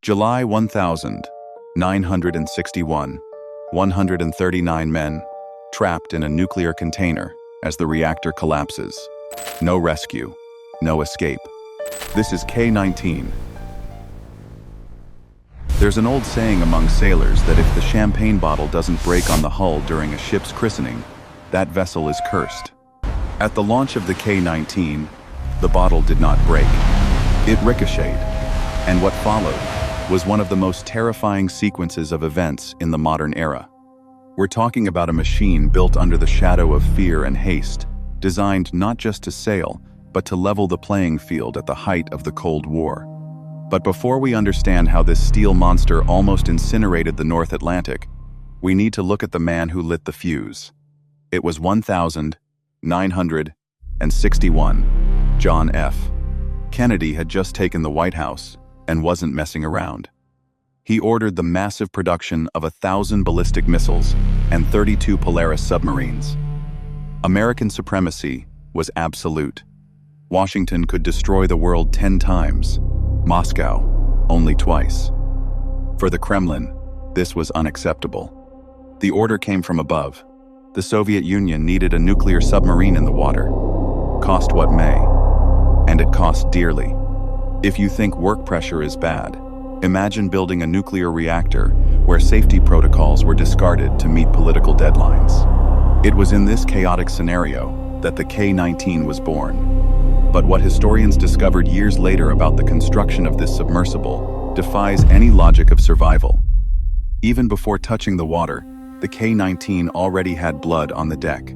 July 1961, 139 men, trapped in a nuclear container as the reactor collapses. No rescue, no escape. This is K-19. There's an old saying among sailors that if the champagne bottle doesn't break on the hull during a ship's christening, that vessel is cursed. At the launch of the K-19, the bottle did not break. It ricocheted, and what followed was one of the most terrifying sequences of events in the modern era. We're talking about a machine built under the shadow of fear and haste, designed not just to sail, but to level the playing field at the height of the Cold War. But before we understand how this steel monster almost incinerated the North Atlantic, we need to look at the man who lit the fuse. It was 1961. John F. Kennedy had just taken the White House and wasn't messing around. He ordered the massive production of 1,000 ballistic missiles and 32 Polaris submarines. American supremacy was absolute. Washington could destroy the world 10 times, Moscow only twice. For the Kremlin, this was unacceptable. The order came from above. The Soviet Union needed a nuclear submarine in the water. Cost what may. And it cost dearly. If you think work pressure is bad, imagine building a nuclear reactor where safety protocols were discarded to meet political deadlines. It was in this chaotic scenario that the K-19 was born. But what historians discovered years later about the construction of this submersible defies any logic of survival. Even before touching the water, the K-19 already had blood on the deck.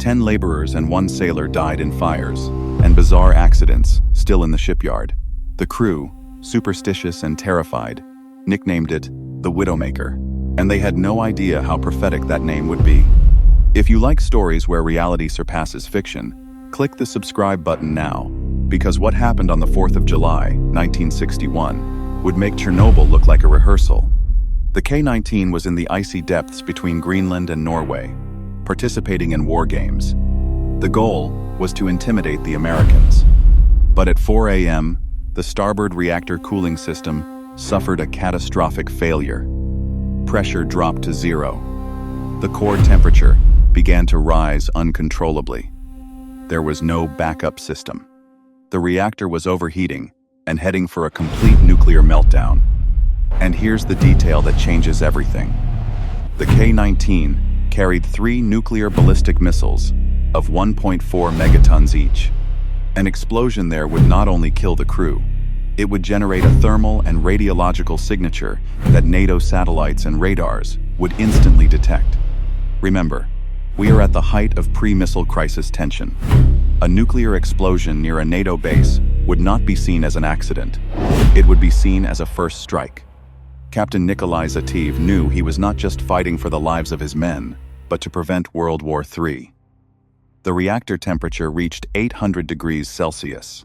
10 laborers and 1 sailor died in fires and bizarre accidents still in the shipyard. The crew, superstitious and terrified, nicknamed it the Widowmaker, and they had no idea how prophetic that name would be. If you like stories where reality surpasses fiction, click the subscribe button now, because what happened on the 4th of July, 1961, would make Chernobyl look like a rehearsal. The K-19 was in the icy depths between Greenland and Norway, participating in war games. The goal was to intimidate the Americans. But at 4 a.m., the starboard reactor cooling system suffered a catastrophic failure. Pressure dropped to 0. The core temperature began to rise uncontrollably. There was no backup system. The reactor was overheating and heading for a complete nuclear meltdown. And here's the detail that changes everything. The K-19 carried 3 nuclear ballistic missiles of 1.4 megatons each. An explosion there would not only kill the crew, it would generate a thermal and radiological signature that NATO satellites and radars would instantly detect. Remember, we are at the height of pre-missile crisis tension. A nuclear explosion near a NATO base would not be seen as an accident. It would be seen as a first strike. Captain Nikolai Zativ knew he was not just fighting for the lives of his men, but to prevent World War III. The reactor temperature reached 800 degrees Celsius.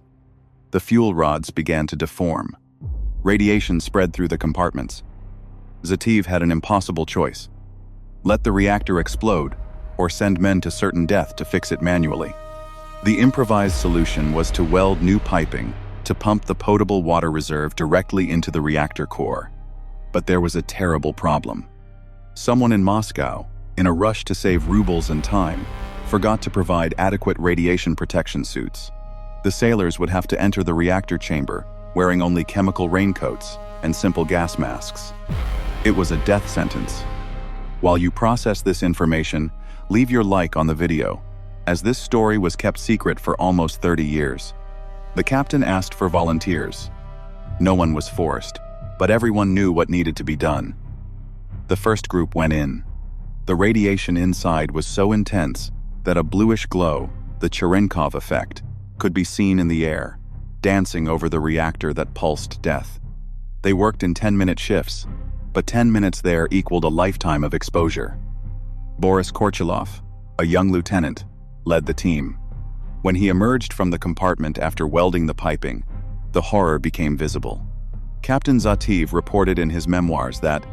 The fuel rods began to deform. Radiation spread through the compartments. Zativ had an impossible choice. Let the reactor explode, or send men to certain death to fix it manually. The improvised solution was to weld new piping to pump the potable water reserve directly into the reactor core. But there was a terrible problem. Someone in Moscow, in a rush to save rubles and time, forgot to provide adequate radiation protection suits. The sailors would have to enter the reactor chamber wearing only chemical raincoats and simple gas masks. It was a death sentence. While you process this information, leave your like on the video, as this story was kept secret for almost 30 years. The captain asked for volunteers. No one was forced, but everyone knew what needed to be done. The first group went in. The radiation inside was so intense that a bluish glow, the Cherenkov effect, could be seen in the air, dancing over the reactor that pulsed death. They worked in 10-minute shifts, but 10 minutes there equaled a lifetime of exposure. Boris Korchilov, a young lieutenant, led the team. When he emerged from the compartment after welding the piping, the horror became visible. Captain Zativ reported in his memoirs that,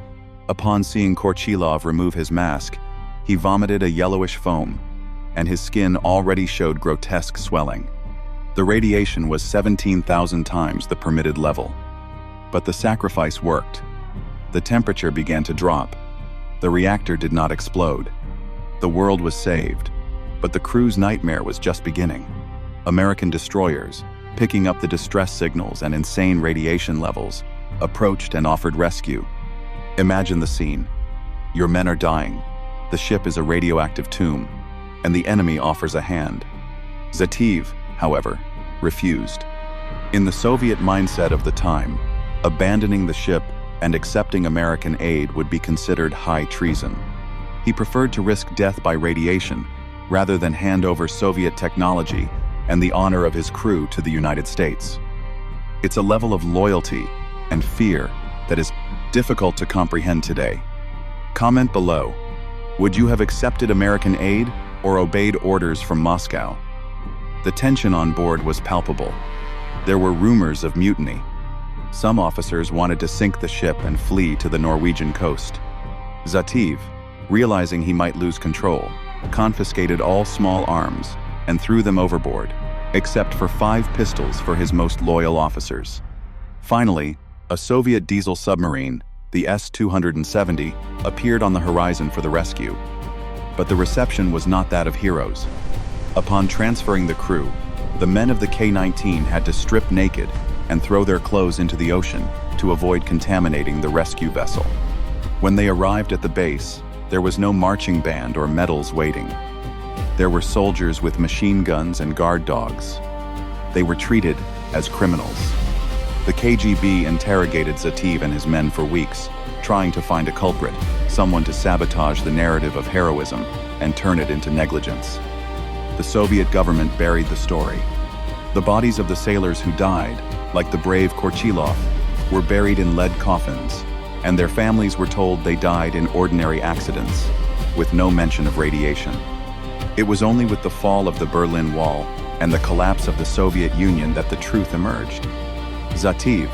upon seeing Korchilov remove his mask, he vomited a yellowish foam, and his skin already showed grotesque swelling. The radiation was 17,000 times the permitted level. But the sacrifice worked. The temperature began to drop. The reactor did not explode. The world was saved, but the crew's nightmare was just beginning. American destroyers, picking up the distress signals and insane radiation levels, approached and offered rescue. Imagine the scene. Your men are dying. The ship is a radioactive tomb, and the enemy offers a hand. Zativ, however, refused. In the Soviet mindset of the time, abandoning the ship and accepting American aid would be considered high treason. He preferred to risk death by radiation rather than hand over Soviet technology and the honor of his crew to the United States. It's a level of loyalty and fear that is difficult to comprehend today. Comment below. Would you have accepted American aid or obeyed orders from Moscow? The tension on board was palpable. There were rumors of mutiny. Some officers wanted to sink the ship and flee to the Norwegian coast. Zativ, realizing he might lose control, confiscated all small arms and threw them overboard, except for 5 pistols for his most loyal officers. Finally, a Soviet diesel submarine, the S-270, appeared on the horizon for the rescue. But the reception was not that of heroes. Upon transferring the crew, the men of the K-19 had to strip naked and throw their clothes into the ocean to avoid contaminating the rescue vessel. When they arrived at the base, there was no marching band or medals waiting. There were soldiers with machine guns and guard dogs. They were treated as criminals. The KGB interrogated Zativ and his men for weeks, trying to find a culprit, someone to sabotage the narrative of heroism and turn it into negligence. The Soviet government buried the story. The bodies of the sailors who died, like the brave Korchilov, were buried in lead coffins, and their families were told they died in ordinary accidents, with no mention of radiation. It was only with the fall of the Berlin Wall and the collapse of the Soviet Union that the truth emerged. Zativ,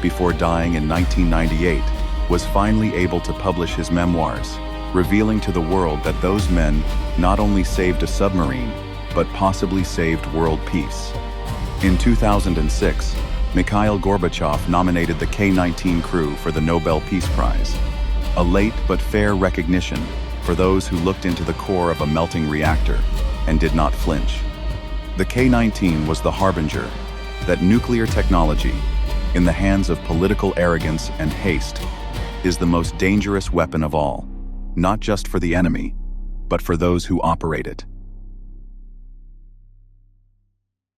before dying in 1998, was finally able to publish his memoirs, revealing to the world that those men not only saved a submarine, but possibly saved world peace. In 2006, Mikhail Gorbachev nominated the K-19 crew for the Nobel Peace Prize, a late but fair recognition for those who looked into the core of a melting reactor and did not flinch. The K-19 was the harbinger that nuclear technology, in the hands of political arrogance and haste, is the most dangerous weapon of all, not just for the enemy, but for those who operate it.